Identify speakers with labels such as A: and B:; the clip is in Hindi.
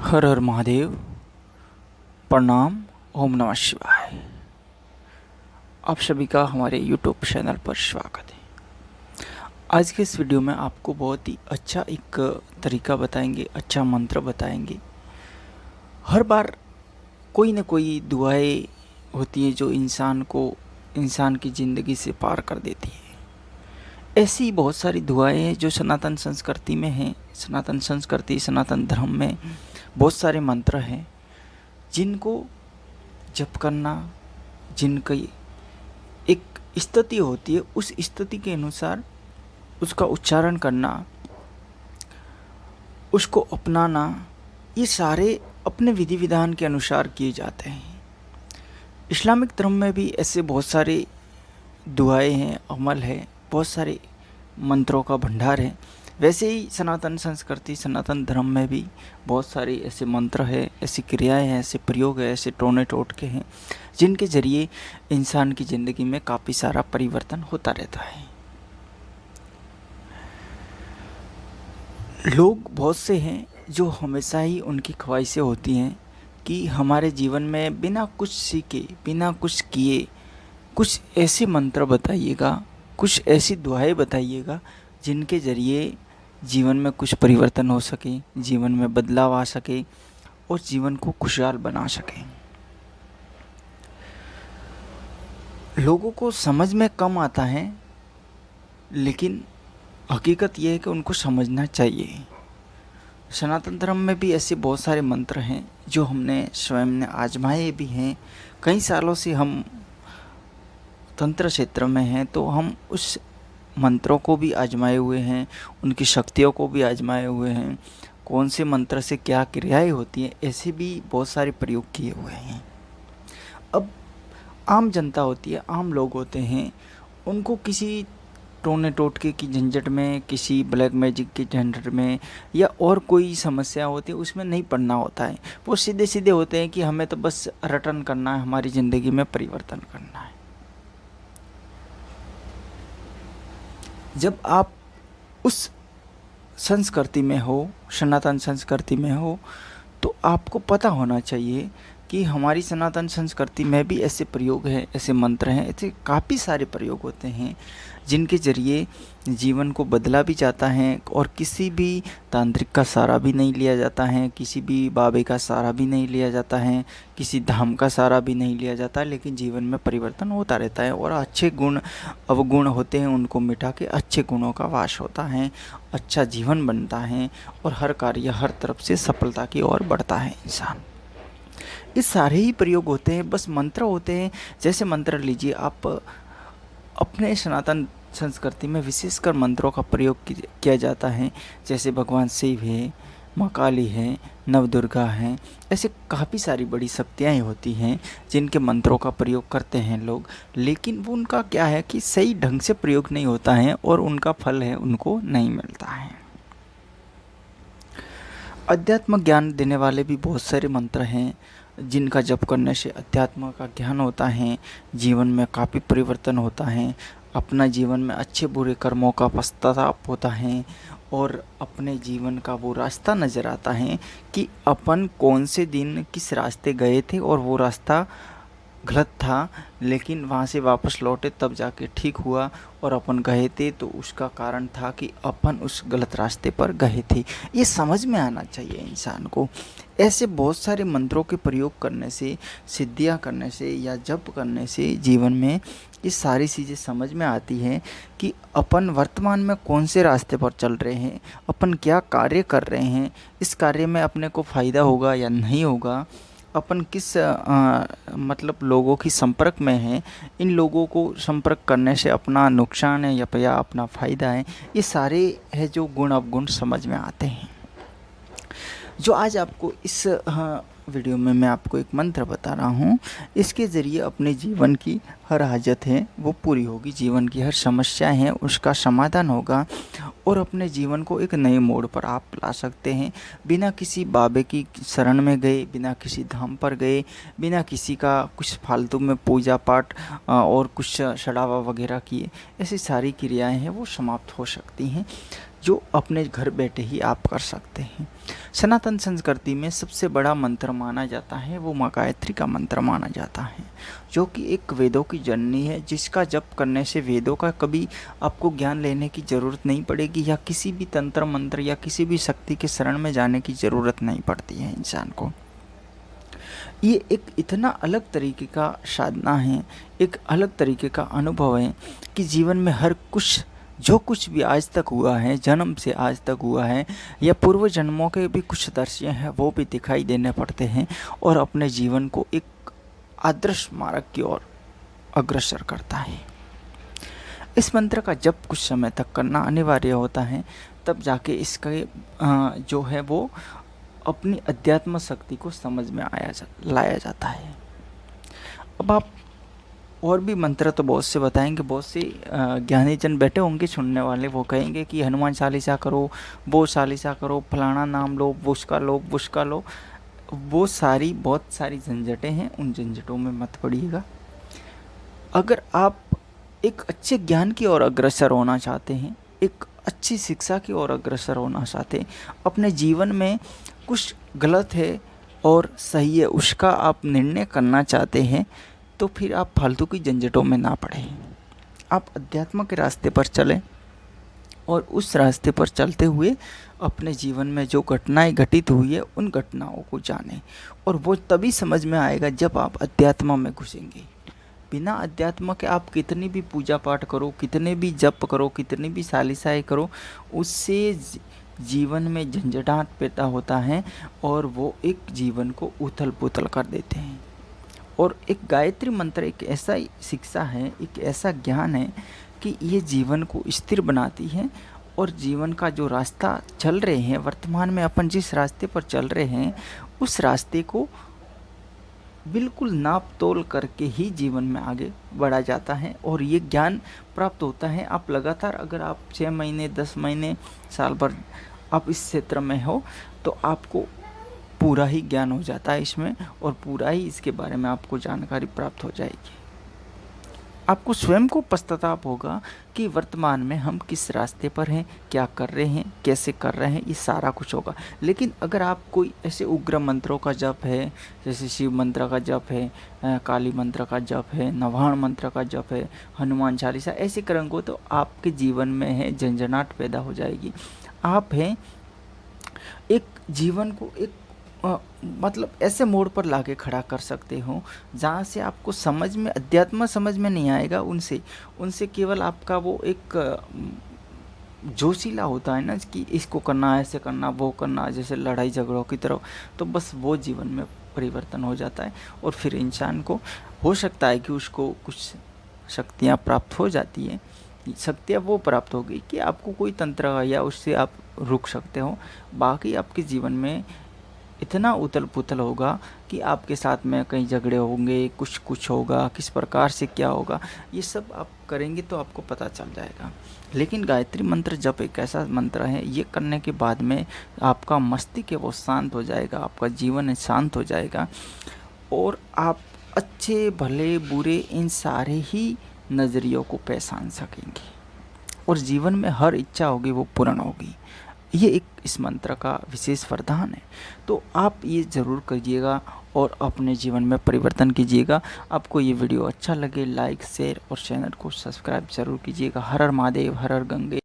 A: हर हर महादेव। प्रणाम। ओम नमः शिवाय। आप सभी का हमारे YouTube चैनल पर स्वागत है। आज के इस वीडियो में आपको बहुत ही अच्छा एक तरीका बताएंगे, अच्छा मंत्र बताएंगे। हर बार कोई न कोई दुआएं होती हैं जो इंसान की ज़िंदगी से पार कर देती है। ऐसी बहुत सारी दुआएं हैं जो सनातन संस्कृति में हैं। सनातन धर्म में बहुत सारे मंत्र हैं जिनको जप करना, जिनकी एक स्थिति होती है, उस स्थिति के अनुसार उसका उच्चारण करना, उसको अपनाना, ये सारे अपने विधि विधान के अनुसार किए जाते हैं। इस्लामिक धर्म में भी ऐसे बहुत सारे दुआएं हैं, अमल है, बहुत सारे मंत्रों का भंडार है। वैसे ही सनातन संस्कृति, सनातन धर्म में भी बहुत सारे ऐसे मंत्र हैं, ऐसी क्रियाएं हैं, ऐसे प्रयोग हैं, ऐसे टोने टोटके हैं जिनके ज़रिए इंसान की ज़िंदगी में काफ़ी सारा परिवर्तन होता रहता है। लोग बहुत से हैं जो हमेशा ही उनकी ख्वाहिशें होती हैं कि हमारे जीवन में बिना कुछ सीखे, बिना कुछ किए, कुछ ऐसे मंत्र बताइएगा, कुछ ऐसी दुआएं बताइएगा जिनके ज़रिए जीवन में कुछ परिवर्तन हो सके, जीवन में बदलाव आ सके और जीवन को खुशहाल बना सके। लोगों को समझ में कम आता है, लेकिन हकीकत यह है कि उनको समझना चाहिए। सनातन धर्म में भी ऐसे बहुत सारे मंत्र हैं जो हमने स्वयं ने आजमाए भी हैं। कई सालों से हम तंत्र क्षेत्र में हैं, तो हम उस मंत्रों को भी आजमाए हुए हैं, उनकी शक्तियों को भी आजमाए हुए हैं। कौन से मंत्र से क्या क्रियाएं होती हैं, ऐसे भी बहुत सारे प्रयोग किए हुए हैं। अब आम जनता होती है, आम लोग होते हैं, उनको किसी टोने टोटके की झंझट में, किसी ब्लैक मैजिक की झंझट में या और कोई समस्या होती है उसमें नहीं पड़ना होता है। वो सीधे सीधे होते हैं कि हमें तो बस रटन करना है, हमारी ज़िंदगी में परिवर्तन करना है। जब आप उस संस्कृति में हो, सनातन संस्कृति में हो, तो आपको पता होना चाहिए कि हमारी सनातन संस्कृति में भी ऐसे प्रयोग हैं, ऐसे मंत्र हैं, ऐसे काफ़ी सारे प्रयोग होते हैं जिनके ज़रिए जीवन को बदला भी जाता है और किसी भी तांत्रिक का सहारा भी नहीं लिया जाता है, किसी भी बाबे का सहारा भी नहीं लिया जाता है, किसी धाम का सहारा भी नहीं लिया जाता, लेकिन जीवन में परिवर्तन होता रहता है और अच्छे गुण अवगुण होते हैं, उनको मिटा के अच्छे गुणों का वास होता है, अच्छा जीवन बनता है और हर कार्य हर तरफ से सफलता की ओर बढ़ता है इंसान। ये सारे ही प्रयोग होते हैं, बस मंत्र होते हैं। जैसे मंत्र लीजिए आप, अपने सनातन संस्कृति में विशेषकर मंत्रों का प्रयोग किया जाता है। जैसे भगवान शिव है, माँ काली है, नवदुर्गा हैं, ऐसे काफ़ी सारी बड़ी शक्तियाँ होती हैं जिनके मंत्रों का प्रयोग करते हैं लोग, लेकिन वो उनका क्या है कि सही ढंग से प्रयोग नहीं होता है और उनका फल है उनको नहीं मिलता है। अध्यात्म ज्ञान देने वाले भी बहुत सारे मंत्र हैं जिनका जप करने से अध्यात्म का ज्ञान होता है, जीवन में काफ़ी परिवर्तन होता है, अपना जीवन में अच्छे बुरे कर्मों का पश्चाताप होता है और अपने जीवन का वो रास्ता नज़र आता है कि अपन कौन से दिन किस रास्ते गए थे और वो रास्ता गलत था, लेकिन वहाँ से वापस लौटे तब जाके ठीक हुआ, और अपन गए थे तो उसका कारण था कि अपन उस गलत रास्ते पर गए थे। ये समझ में आना चाहिए इंसान को। ऐसे बहुत सारे मंत्रों के प्रयोग करने से, सिद्धियाँ करने से या जप करने से जीवन में ये सारी चीज़ें समझ में आती हैं कि अपन वर्तमान में कौन से रास्ते पर चल रहे हैं, अपन क्या कार्य कर रहे हैं, इस कार्य में अपने को फ़ायदा होगा या नहीं होगा, अपन किस मतलब लोगों की संपर्क में हैं, इन लोगों को संपर्क करने से अपना नुकसान है या अपना फ़ायदा है, ये सारे है जो गुण अवगुण समझ में आते हैं। जो आज आपको इस वीडियो में मैं आपको एक मंत्र बता रहा हूँ, इसके ज़रिए अपने जीवन की हर हाजत है वो पूरी होगी, जीवन की हर समस्या है उसका समाधान होगा और अपने जीवन को एक नए मोड़ पर आप ला सकते हैं, बिना किसी बाबे की शरण में गए, बिना किसी धाम पर गए, बिना किसी का कुछ फालतू में पूजा पाठ और कुछ चढ़ावा वगैरह किए। ऐसी सारी क्रियाएं हैं वो समाप्त हो सकती हैं। जो अपने घर बैठे ही आप कर सकते हैं। सनातन संस्कृति में सबसे बड़ा मंत्र माना जाता है वो माँ गायत्री का मंत्र माना जाता है, जो कि एक वेदों की जननी है, जिसका जप करने से वेदों का कभी आपको ज्ञान लेने की ज़रूरत नहीं पड़ेगी, या किसी भी तंत्र मंत्र या किसी भी शक्ति के शरण में जाने की ज़रूरत नहीं पड़ती है इंसान को। ये एक इतना अलग तरीके का साधना है, एक अलग तरीके का अनुभव है कि जीवन में हर कुछ जो कुछ भी आज तक हुआ है, जन्म से आज तक हुआ है, या पूर्व जन्मों के भी कुछ दृश्य हैं वो भी दिखाई देने पड़ते हैं, और अपने जीवन को एक आदर्श मार्ग की ओर अग्रसर करता है। इस मंत्र का जप कुछ समय तक करना अनिवार्य होता है, तब जाके इसका जो है वो अपनी अध्यात्म शक्ति को समझ में लाया जाता है। अब आप और भी मंत्र तो बहुत से बताएंगे, बहुत से ज्ञानी जन बैठे होंगे सुनने वाले, वो कहेंगे कि हनुमान चालीसा करो, वो चालीसा करो, फलाना नाम लो, बुस्का लो, बुस्का लो। वो सारी बहुत सारी झंझटें हैं, उन झंझटों में मत पड़िएगा। अगर आप एक अच्छे ज्ञान की ओर अग्रसर होना चाहते हैं, एक अच्छी शिक्षा की ओर अग्रसर होना चाहते हैं, अपने जीवन में कुछ गलत है और सही है उसका आप निर्णय करना चाहते हैं, तो फिर आप फालतू की झंझटों में ना पड़े। आप अध्यात्म के रास्ते पर चलें और उस रास्ते पर चलते हुए अपने जीवन में जो घटनाएं घटित हुई है उन घटनाओं को जानें, और वो तभी समझ में आएगा जब आप अध्यात्म में घुसेंगे। बिना अध्यात्म के आप कितनी भी पूजा पाठ करो, कितने भी जप करो, कितनी भी सालिसाएँ करो, उससे जीवन में झंझटाहट पैदा होता है और वो एक जीवन को उथल पुथल कर देते हैं। और एक गायत्री मंत्र एक ऐसा शिक्षा है, एक ऐसा ज्ञान है कि ये जीवन को स्थिर बनाती है, और जीवन का जो रास्ता चल रहे हैं, वर्तमान में अपन जिस रास्ते पर चल रहे हैं उस रास्ते को बिल्कुल नाप तोल करके ही जीवन में आगे बढ़ा जाता है, और ये ज्ञान प्राप्त होता है। आप लगातार अगर आप 6 महीने 10 महीने साल भर आप इस क्षेत्र में हो तो आपको पूरा ही ज्ञान हो जाता है इसमें, और पूरा ही इसके बारे में आपको जानकारी प्राप्त हो जाएगी। आपको स्वयं को पश्चाताप होगा कि वर्तमान में हम किस रास्ते पर हैं, क्या कर रहे हैं, कैसे कर रहे हैं, ये सारा कुछ होगा। लेकिन अगर आप कोई ऐसे उग्र मंत्रों का जप है, जैसे शिव मंत्र का जप है, काली मंत्र का जप है, नवाहन मंत्र का जप है, हनुमान चालीसा, ऐसे करेंगे तो आपके जीवन में है झंझनाहट पैदा हो जाएगी। आप हैं एक जीवन को एक मतलब ऐसे मोड़ पर लाके खड़ा कर सकते हो जहाँ से आपको समझ में, अध्यात्म समझ में नहीं आएगा, उनसे केवल आपका वो एक जोशीला होता है ना कि इसको करना, ऐसे करना, वो करना, जैसे लड़ाई झगड़ों की तरह, तो बस वो जीवन में परिवर्तन हो जाता है। और फिर इंसान को हो सकता है कि उसको कुछ शक्तियाँ प्राप्त हो जाती है, शक्तियाँ वो प्राप्त हो गई कि आपको कोई तंत्र या उससे आप रुक सकते हो। बाकी आपके जीवन में इतना उथल पुथल होगा कि आपके साथ में कई झगड़े होंगे, कुछ होगा, किस प्रकार से क्या होगा, ये सब आप करेंगे तो आपको पता चल जाएगा। लेकिन गायत्री मंत्र जप एक ऐसा मंत्र है, ये करने के बाद में आपका मस्तिष्क है वो शांत हो जाएगा, आपका जीवन है शांत हो जाएगा, और आप अच्छे भले बुरे इन सारे ही नज़रियों को पहचान सकेंगे, और जीवन में हर इच्छा होगी वो पूर्ण होगी। ये एक इस मंत्र का विशेष वरदान है। तो आप ये ज़रूर करिएगा और अपने जीवन में परिवर्तन कीजिएगा। आपको ये वीडियो अच्छा लगे लाइक शेयर और चैनल को सब्सक्राइब ज़रूर कीजिएगा। हर हर महादेव, हर हर गंगे।